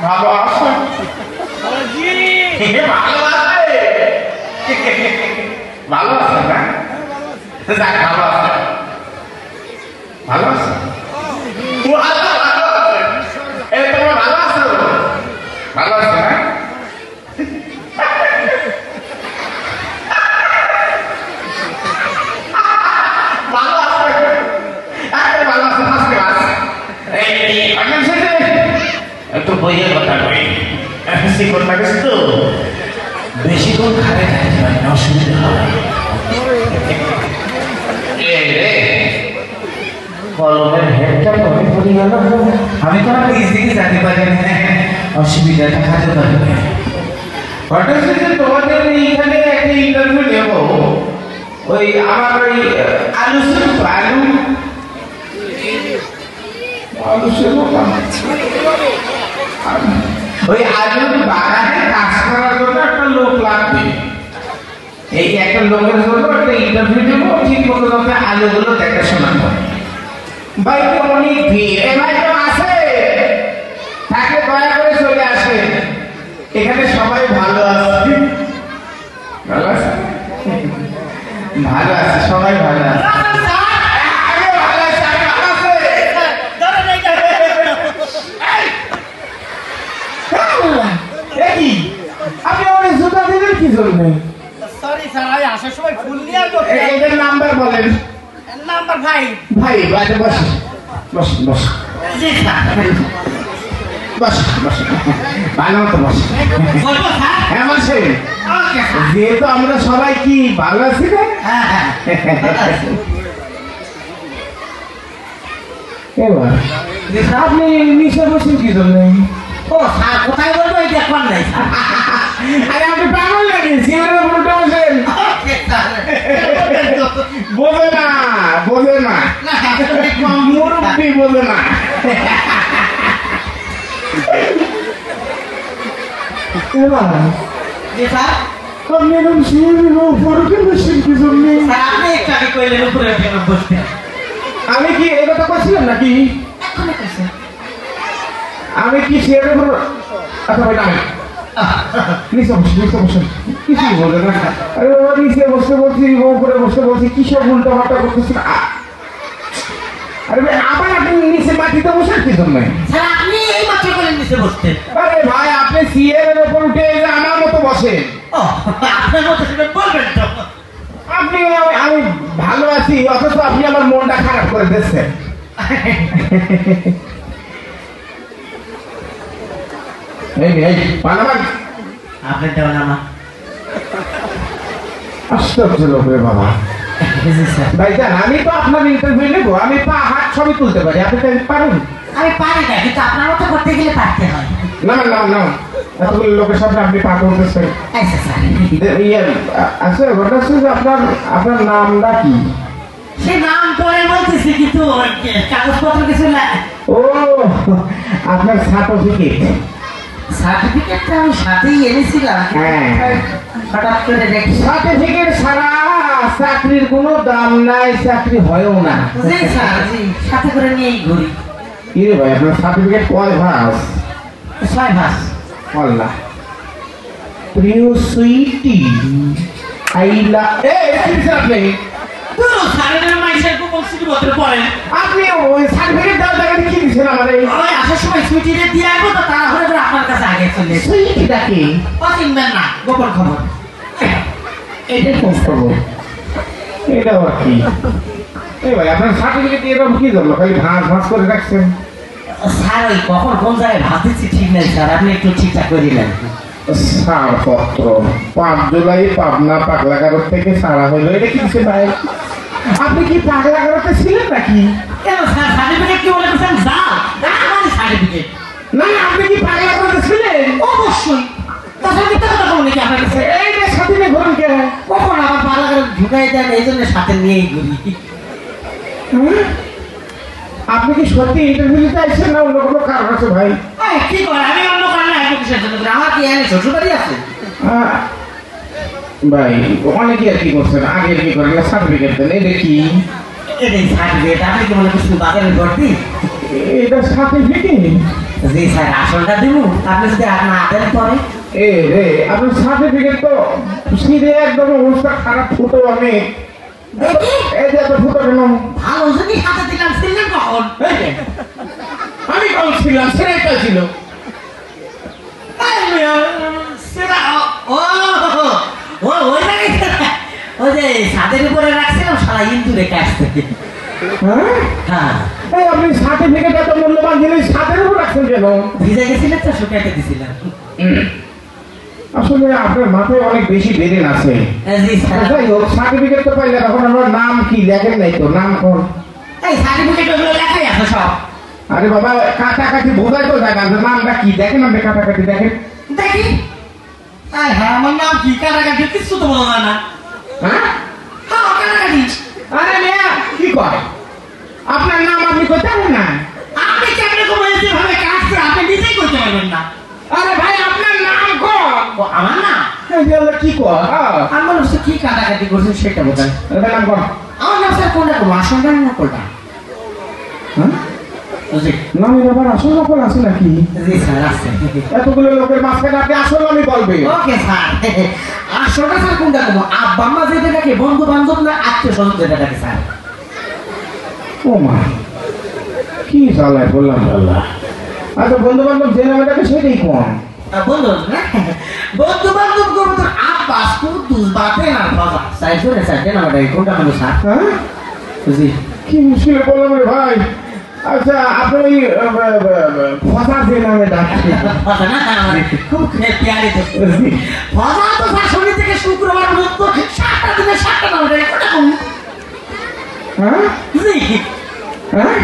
ভালো আছে ভালো আছে ভালো আছে না যাক ভালো আছে ভালো আছে তোমার ভালো আছো ভালো আছে না একটু বইয়ের কথা কই শিকড় লাগাস তো বেশিক্ষণ খারে থাকতে পারি না অসুবিধা হয় কলমের হেডটা পরে পড়ে গেল আমি তো আর নিজ দিকে যেতে পারি না অসুবিধা দেখাতে পারি না হঠাৎ করে তোমাদের এইখানে একটা ইন্টারভিউ নেব ওই আমার ওই আলু ওই আলুর বাগানে কাজ করার জন্য একটা লোক লাগবে এই একটা লোকের জন্য একটা ইন্টারভিউ দেবো ঠিক মতো তোকে আলুগুলো দেখাশোনা করে ভাই তো অনেক ভিড় এ ভাই তো আছে তাকে দয়া করে চলে আসে এখানে সবাই ভালো আছে ভালো আছে ভালো আছে সবাই ভালো আছে আপনি অনেক জুতা দিলেন কি জন্য সরি স্যার আমি আসার সময় ফুল নিয়ে আসবো এটার নাম্বার বলেন নাম্বার ভাই ভাই বাজে বস বস বস জি স্যার বস বস ভালো মতো বস বলবো স্যার হ্যাঁ বসেন ওকে স্যার যেহেতু আমরা সবাই কি ভালো আছি না হ্যাঁ হ্যাঁ এবার আপনি নিচে বসেন কি জন্য ও স্যার কোথায় বলবো এই দেখবার নাই স্যার আরে আপনি পাগল নাকি সিগারেট উল্টে বসেন ওকে স্যার বোঝে না বোঝে না মুরব্বী বোঝে না এবার জি স্যার আপনি এখন সিগারেট উপরে বসেন কি জন্য স্যার আপনি একটু আগে কইলেন উপরে কেন বসতে আমি কি এই কথা বলছিলাম নাকি এখনই কইছেন আমি কি সিগারেট আচ্ছা ভাই আমি নিচে বসুন কিছুই বলবে না আরে বাবা নিচে বসতে বলছি উপরে বসতে বলছি কিসব উল্টো পাল্টা করতেছি আরে ভাই আবার আপনি নিচে মাটিতে বসেন কি জন্য স্যার আপনি এই মাত্র বলেন নিচে বসতে আরে ভাই আপনি সিএর উপর উঠে আমার মতো বসেন ও আপনার মতো সেটা বলবেন তো আপনি আমি ভালো আছি অথচ আপনি আমার মনটা খারাপ করে দিচ্ছেন আপনার দেওয়া নামা আশ্চর্য লোক রে বাবা ভাইজান আমি তো আপনার ইন্টারভিউ নেবো আমি পা হাত সবই তুলতে পারি আপনি পারেন আমি পারি না কিন্তু আপনার মতো করতে গেলে পারতে হয় না না না এতগুলো লোকের সামনে আপনি পা তুলতেছেন আচ্ছা স্যার আচ্ছা ঘটনা হচ্ছে যে আপনার নামটা কি সে নাম পরে বলতেছি কিন্তু কাগজপত্র কিছু না ও আপনার সার্টিফিকেটটা আমি সাথেই এনেছিলাম হঠাৎ করে দেখি সার্টিফিকেট ছাড়া চাকরির কোনো দাম নাই চাকরি হয়ও না জি স্যার জি সাথে করে নিয়েই ঘুরি কি রে ভাই আপনার সার্টিফিকেট কয় ভাস 6 ভাস আল্লাহ প্রিয় সুইটি আইলা আপনি পুরো সারের মাইসের গোপন সিটি বলতে পড়েন আপনি ওই সার্টিফিকেট দেওয়ার জায়গায় কি দিচ্ছেন আমাদের ওই আসার সময় সুইটিরে দিয়ে আসবো তো তাড়াহুড়ো করে আপনার কাছে আগে চলে সুইটিটা কি ও চিনবেন না গোপন খবর এটা কোন খবর এটা আবার কি এই ভাই আপনার সার্টিফিকেট এরকম কি ধরলো খালি ভাঁজ করে রাখছেন স্যার ওই কখন কোন জায়গায় ভাত দিচ্ছি ঠিক নেই স্যার আপনি একটু ঠিকঠাক করে দিলেন ছাড়পত্র 5 জুলাই পাবনা পাগলাগারদ থেকে ছাড়া হইলো এটা কি ভাই আপনি কি পাগলাগারদে ছিলেন নাকি কেন স্যার সার্টিফিকেট কি বলে বলছেন যাও আমার সার্টিফিকেট না আপনি কি পাগলাগারদে ছিলেন অবশ্যই তাছাড়া মিথ্যা কথা বলুন নাকি আপনার কাছে এইটা সাথে নিয়ে ঘুরুন কে কখন আমার পাগলাগারদ ঢুকাই দেন এই জন্য সাথে নিয়েই ঘুরি আপনি কি সত্যি ইন্টারভিউ দিতে আসছেন না অন্য কোনো কারণ আছে ভাই কি করে আমি অন্য কারণে আইবো কিসের জন্য আমার কি এনে শ্বশুরবাড়ি আছে ভাই অনেকে আর কি করছেন আগে কি করেন সার্টিফিকেট দেন এটা কি এটাই সার্টিফিকেট আপনি কি মনে করছেন বাজারে ভর্তি এটা সার্টিফিকেট জি স্যার আসলটা দিব আপনি যদি আর না দেন পরে এ রে আপনার সার্টিফিকেট তো সিরে একদম অবস্থা খারাপ, ফুটো অনেক। দেখি এই যে এত ফুটো কেন? ভালো যদি হাতে দিলাম ছিলেন কখন এই যে, আমি কখন ছিলাম? সেটাই ছিল। সেটা ও ও ওই জায়গায় ওই যে ছাদের উপরে রাখছিলাম সারা ইন্দুরে কাটতে হ্যাঁ হ্যাঁ এই আপনি সার্টিফিকেট এত মূল্যবান জিনিস ছাদের উপর রাখছেন কেন? ভিজে গেছিলেন তো শুকাইতে দিছিলাম আসলে আপনার মাথায় অনেক বেশি বেরেন আছে। জি স্যার যাই হোক, সার্টিফিকেট তো পাইলে তখন আমার নাম কি লেখেন নাই তো? নাম কোন? এই সার্টিফিকেট ওগুলো লেখাই আছে সব আরে বাবা, কাটাকাটি বোঝাই তো জায়গা আছে, নামটা কি দেখেন? আপনি কাটাকাটি দেখেন। দেখি হ্যাঁ আমার নাম কি কাটাকাটি কিছু তো বলা যায় না হ্যাঁ হ্যাঁ কাটাকাটি আরে মেয়া কি কয়? আপনার নাম আপনি কই জানেন না? আপনি কেমনে কোনো যেভাবে কাটছে আপনি নিজেই করতে পারবেন না আরে ভাই আপনার নাম কোন? ও আমার না এই যে আল্লাহ কি কয়? আমি মনে হচ্ছে কি কাটাকাটি করছেন সেটা বোঝায় এটা নাম কোন? আমার নাম স্যার কোনটা করবো আসলটা না কোনটা হ্যাঁ জি নামের আবার আসল নকল আছে নাকি? জি স্যার আছে এতগুলো লোকের মাঝখানে আপনি আসল নামই বলবে? ওকে স্যার আসলটা স্যার কোনটা করবো আব্বা আম্মা যেটা ডাকে বন্ধু বান্ধব না আত্মীয় স্বজন যেটা ডাকে স্যার ও মা, কি চালায় বললাম আল্লাহ। আচ্ছা বন্ধু বান্ধব যে নামে ডাকে সেটাই কোন? বন্ধু না বন্ধু বান্ধব করবো তোর আব্বাস কুদ্দুস বাপে না বাবা স্যার জোরে স্যার যে নামটা কোনটা করবো স্যার হ্যাঁ জি কি মুশকিলে বললাম রে ভাই। আচ্ছা আপনি ওই ফসা যে নামে ডাকছেন কথা না আমার খুব প্যারি তো কথা তো স্যার শনি থেকে শুক্রবার পর্যন্ত 7টা দিনে 7টা নাম দেয় কোনটা কোন হ্যাঁ জি হ্যাঁ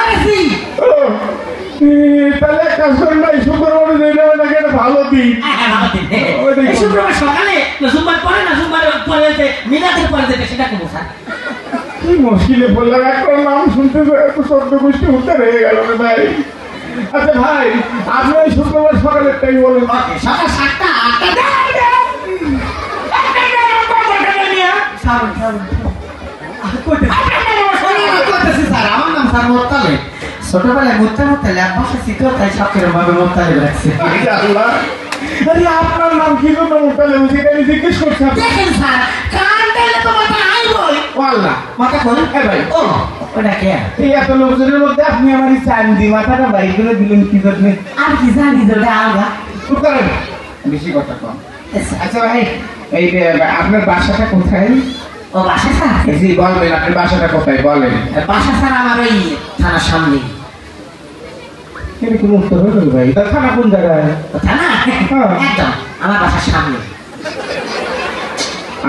আরে জি ও, তাহলে এক কাজ করেন ভাই, শুক্রবার যে নামে ডাকে এটা ভালো দিন। ওই দেখুন। শুক্রবার সকালে জুম্মার পরে না জুম্মার পরে মিলাদের পরে যেটা সেটা করবো স্যার কি মুশকিলে বললাম, একটা নাম শুনতে এত শব্দ গোষ্ঠী উঠতে রয়ে গেল রে ভাই। আচ্ছা ভাই, আপনি ওই শুক্রবার সকালের টাইম বলেন। ওকে সকাল 7টা 8টা সাবন সাবন করতেছি স্যার আমার নাম স্যার মোত্তালে ছোটবেলায় মোত্তালে আর বসে ছিল তাই সবকিরকম ভাবে মোত্তালে রাখছে আল্লাহ, আরে আপনার নাম কি জন্য মোটালে সেটা আমি জিজ্ঞেস করছি। দেখেন স্যার কান দিলে তো মাথা আইবই ও আল্লাহ, মাথা কোন এ ভাই, ও ওটা কে এই এত লোকজনের মধ্যে আপনি আমার এই চান্দি মাথাটা বাইর করে দিলেন কি জন্য? আর কি জানি যেটা আলগা চুপ করেন, বেশি কথা কম। আচ্ছা ভাই, এই যে আপনার বাসাটা কোথায়? ও বাসা স্যার জি বলবেন, আপনার বাসাটা কোথায় বলেন। বাসা স্যার আমার ওই থানার সামনে এরকম উত্তর হলো ভাই, তা থানা কোন জায়গায়? থানা একদম আমার বাসার সামনে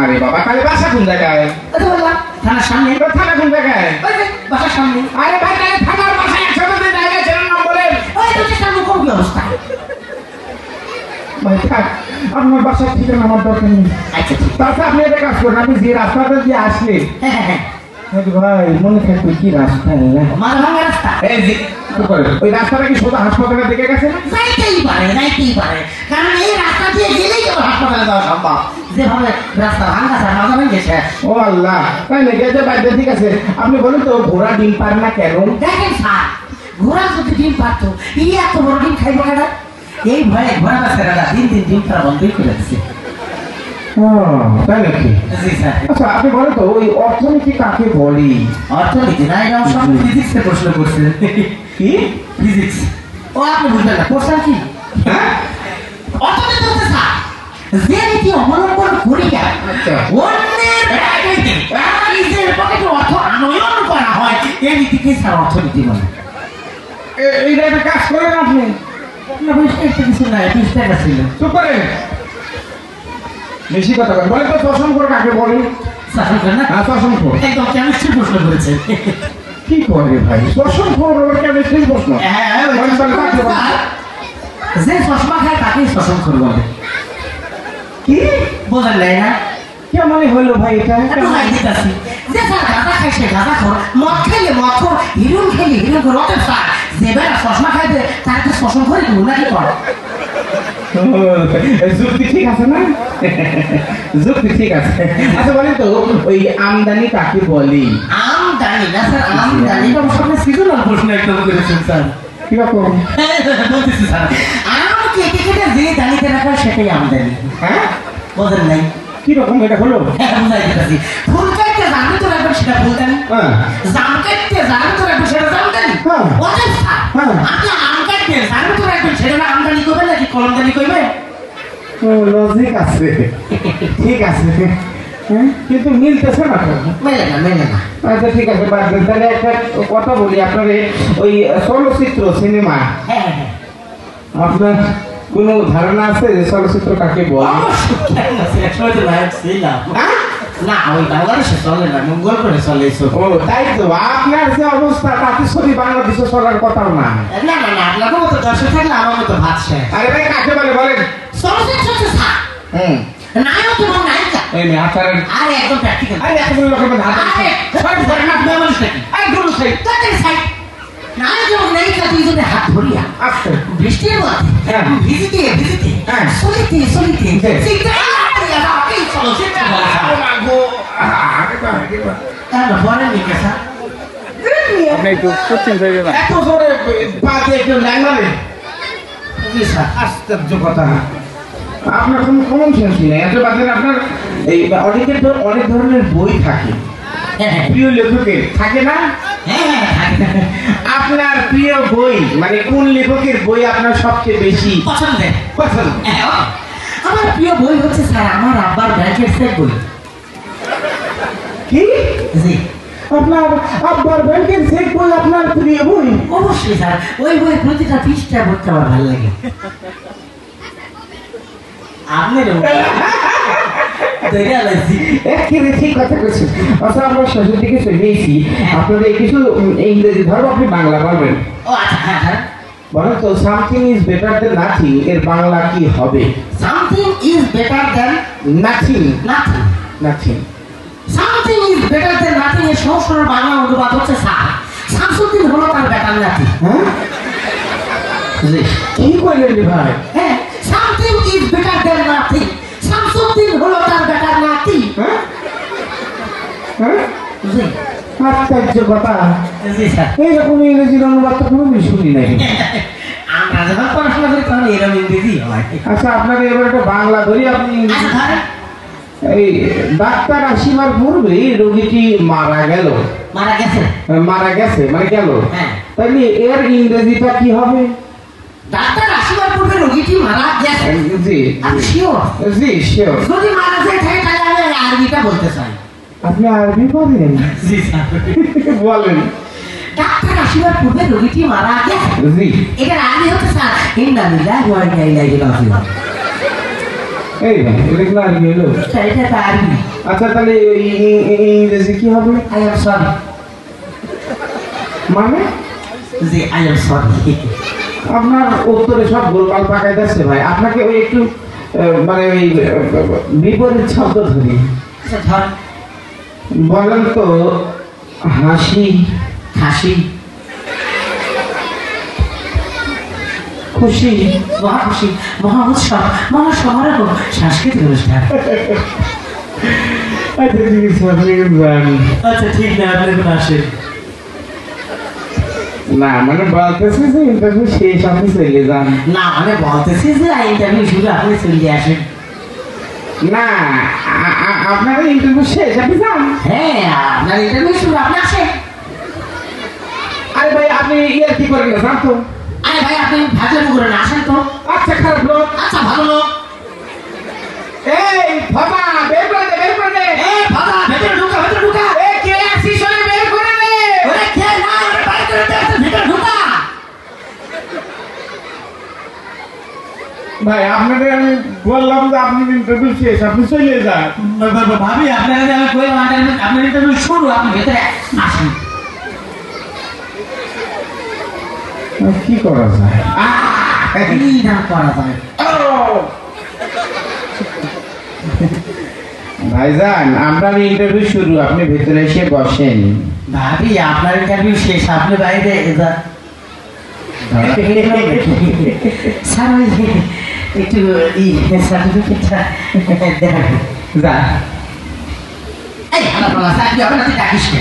আরে বাবা, তাহলে বাসা কোন জায়গায়? ওই তো বললাম থানার সামনে তো থানা কোন জায়গায়? ওই যে বাসার সামনে আরে ভাই, তাহলে থানার বাসায় একসাথে যে জায়গায় ছিলেন নাম বলেন। ওই তো চেষ্টার মুখ কি অবস্থা ভাই থাক, আপনার বাসার ঠিকানা আমার দরকার নেই। আচ্ছা ঠিক তাছাড়া আপনি একটা কাজ করেন, আপনি যে রাস্তাটা দিয়ে আসলেন, হ্যাঁ ভাই মনে থাকবে কি রাস্তা? মার ভাঙা রাস্তা এই যে চুপ করেন। ওই রাস্তাটা কি সোজা হাসপাতালের দিকে গেছে না? যাইতেই পারে কারণ এই রাস্তা দিয়ে গেলেই কেবল হাসপাতালে যাওয়া সম্ভব যেভাবে রাস্তা ভাঙা স্যার মাথা ভেঙে গেছে ও আল্লাহ, তাই নাকি? আচ্ছা বাইরে ঠিক আছে, আপনি বলুন তো ঘোড়া ডিম পার না কেন? দেখেন স্যার ঘোড়া যদি ডিম পারতো এত বড় ডিম খাইবো কেন এই ভয়ে ঘোড়া বাচ্চারা দিন ডিম পারা বন্ধই করে দিচ্ছে ও তাই নাকি? জি স্যার আচ্ছা আপনি বলেন তো ওই অর্থনীতি কাকে বলি? অর্থনীতি না এটা সব ফিজিক্সে প্রশ্ন করছে কি ফিজিক্স ও আপনি বুঝলেন না কোশ্চেন কি হ্যাঁ অর্থনীতি হচ্ছে স্যার যে নীতি অবলম্বন করিয়া আচ্ছা। অন্যের ব্যাগেতে নিজের পকেটে অর্থ আনয়ন করা হয় এই নীতিকে স্যার অর্থনীতি বলে এইটা একটা কাজ করেন আপনি। না বুঝতে কিছু না বুঝতে ছিল চুপ করেন, বেশি কথা বলেন। বলেন তো দশমখোর কাকে বলে? স্যার না হ্যাঁ দশমখোর। একদম কেমিস্ট্রি প্রশ্ন করেছে কি করে ভাই, দশমখোর আবার কেন সেই প্রশ্ন? বলেন তাহলে কাকে বলে? যে চশমা খায় তাকেই শোষণ করে বলে কি বোঝেন নাই না কেমন হইলো ভাই এটা? যে স্যার গাঁদা খায় সে গাঁদা খোর মদ খাইলে মদ খোর হিরুন খাইলে হিরুন খোর অত স্যার যে বেলা চশমা খাইতে তাকে শোষণ করে দিব নাকি কর যুক্তি ঠিক আছে না? যুক্তি ঠিক আছে। আচ্ছা বলেন তো ওই আমদানি কাকে বলি? আমদানি না স্যার আমদানি তো সামনে সিজনাল প্রশ্ন একদম করেছেন স্যার কিরকম? বলতেছি স্যার, আম কেটে কেটে যে দানিতে রাখা সেটাই আমদানি। হ্যাঁ, বোঝেন নাই? কিরকম এটা হলো? হ্যাঁ, বুঝাই দিতেছি। ফুল কাটতে জানি তো রাখবেন সেটা ফুলদানি, হ্যাঁ, জাম কাটতে জানি তো রাখবেন সেটা জামদানি। হ্যাঁ। অতএব স্যার, হ্যাঁ। আপনি আম কাটতে জানি তো রাখবেন সেটা না আমদানি করবেন নাকি কলমদানি করবেন? লজিক আছে, ঠিক আছে, হ্যাঁ, কিন্তু মিলতেছে না তো। মেলে না, মেলে না। আচ্ছা ঠিক আছে, বাদ দেন। তাহলে একটা কথা বলি, আপনার ওই চলচ্চিত্র সিনেমা, হ্যাঁ হ্যাঁ, আপনার কোনো ধারণা আছে যে চলচ্চিত্র কাকে বলে? অবশ্যই কেন আছে, একসময় তো নায়ক ছিলাম। হ্যাঁ? না, ওই বাংলাদেশে চলে না, মঙ্গল করে চলে এইসব। ও তাই তো, আপনার যে অবস্থা তাতে ছবি বাংলাদেশে চলার কথাও না। না না না, আপনার মতো দর্শক থাকলে আমার মতো ভাত শেষ। আরে ভাই কাকে বলে বলেন? চলচ্চিত্র হচ্ছে স্যার, হুম, নায়ক এবং নায়িকা। এই নে আচারের, আর একদম প্র্যাকটিক্যাল। আরে এত বড় রকমের হাত আছে। সরি সরি, না আপনি মানুষ নাকি? আরে দূর সাইড, তাদের সাইড। নায়ক এবং নায়িকা দুইজনে হাত ধরিয়া আস্তে। বৃষ্টির মধ্যে হ্যাঁ। ভিজিতে ভিজিতে হ্যাঁ। চলিতে চলিতে হ্যাঁ। চিত্রা করিয়া এই চলচ্চিত্র বলা হয়। বলেন নি কে স্যার? আপনি একটু পশ্চিম সাইডে না এত জোরে পাতে একটু ল্যাঙ্গালে, জি স্যার। আশ্চর্য কথা। আপনার কোনো কমন সেন্স নেই। এত বাদেন আপনার এই অনেক ধরনের বই থাকে, হ্যাঁ হ্যাঁ প্রিয় লেখকের থাকে না? হ্যাঁ হ্যাঁ, আপনার প্রিয় বই মানে কোন লেখকের বই আপনার সবচেয়ে বেশি পছন্দের। পছন্দ? হ্যাঁ, আমার প্রিয় বই হচ্ছে স্যার আমার আব্বার ব্যাংকের চেক বই। কি? জি আপনার আব্বার ব্যাংকের চেক বই আপনার প্রিয় বই? অবশ্যই স্যার, ওই বই প্রতিটা পৃষ্ঠা পড়তে আমার ভালো লাগে। আপনার একেবারে ঠিক কথা বলছেন। আচ্ছা, আমরা শেষের দিকে চলে এসেছি। আপনাদের কিছু ইংরেজি ধরো, আপনি বাংলা বলবেন। ও আচ্ছা, হ্যাঁ হ্যাঁ। বলেন তো, something is better then nothing এর বাংলা কি হবে? Something is better then nothing. Nothing. Nothing. Something is better then nothing এর সংস্করণ বাংলা অনুবাদ হচ্ছে স্যার শামসুদ্দিন হলো তার বেটার নাতি। হ্যাঁ, জি কি কইলেন রে ভাই? হ্যাঁ, something is better then nothing, Shamsuddin হলো তার বেটার নাতি। হ্যাঁ, হ্যাঁ, জি আশ্চর্য কথা। জি স্যার। এইরকম ইংরেজির অনুবাদ তো কোনোদিন শুনি নাই। আমরা যখন পড়াশোনা করি তখন এরকম ইংরেজি হয়। আচ্ছা, আপনাদের এবার একটা বাংলা ধরি। আপনি আচ্ছা ধরেন, এই ডাক্তার আসিবার পূর্বে রোগীটি মারা গেল, মারা গেছে। মারা গেছে মানে গেল, হ্যাঁ। তাইলে এর ইংরেজিটা কি হবে? ডাক্তার আসিবার পূর্বে রোগীটি মারা গেছে। জি আমি শিওর, জি শিওর। যদি মারা যায় থাকে তাহলে আমি আরবিটা বলতে চাই। আপনি আরবি পড়েন? জি স্যার। বলেন। ডাক্তার আসিবার পূর্বে রোগীটি মারা গেছে, জি, এটার আগে হচ্ছে স্যার ইন্না লিল্লাহি ওয়া ইন্না ইলাইহি রাজিউন। এই ভাই এটা কি আরবি হলো? স্যার এটা তো আরবি। আচ্ছা, তাহলে ইংরেজি কি হবে? I am sorry. মানে জি আই এম সরি। আপনার উত্তরে সব গোলমাল পাকাই যাচ্ছে ভাই। আপনাকে ওই একটু মানে ওই বিপরীত শব্দ ধরি। আচ্ছা ধর, বলেন তো, হাসি, হাসি, খুশি, মহা খুশি, মহা উৎসব, মহা সমারোহ, সাংস্কৃতিক অনুষ্ঠান। আচ্ছা ঠিক আছে, আপনি জানি আচ্ছা ঠিক না, আপনি এখন আসেন। না মানে বলতেছি যে ইন্টারভিউ শেষ, আপনি চলে যান। না মানে বলতেছি যে ইন্টারভিউ শুরু, আপনি চলে আসেন। না, আপনার ইন্টারভিউ শেষ, আপনি যান। হ্যাঁ, আপনার ইন্টারভিউ শুরু, আপনি আসেন। আরে ভাই, আপনি ইয়ার কি করেন না জান তো? আরে ভাই আপনি ভাজলে করেন, আসেন তো। আচ্ছা, খারাপ লোক। আচ্ছা ভালো লোক। এই ফাটা, বের করে দে, বের করে দে। এই ফাদা, ভেতরে ঢুকা, ভেতরে ঢুকা। এই কে আসিস, ওরে বের করে দে। ওরে কে না, ওরে বাইরে করে দে, ভেতরে ঢুকা। ভাই আপনাদের আমি বললাম যে আপনি ইন্টারভিউ শেষ, আপনি চলে যান। ভাবি আপনার কাছে আমি কইলাম আপনার ইন্টারভিউ শুরু, আপনি ভেতরে আসেন। কি করা যায়? কি না করা যায়? ভাইজান, আপনার ইন্টারভিউ শুরু, আপনি ভেতরে এসে বসেন। ভাবি আপনার ইন্টারভিউ শেষ, আপনি বাইরে স্যার ওই একটু সার্টিফিকেটটা দেখান। যা। এই ভালো স্যার, কি হবে না, তুই ডাকিস না।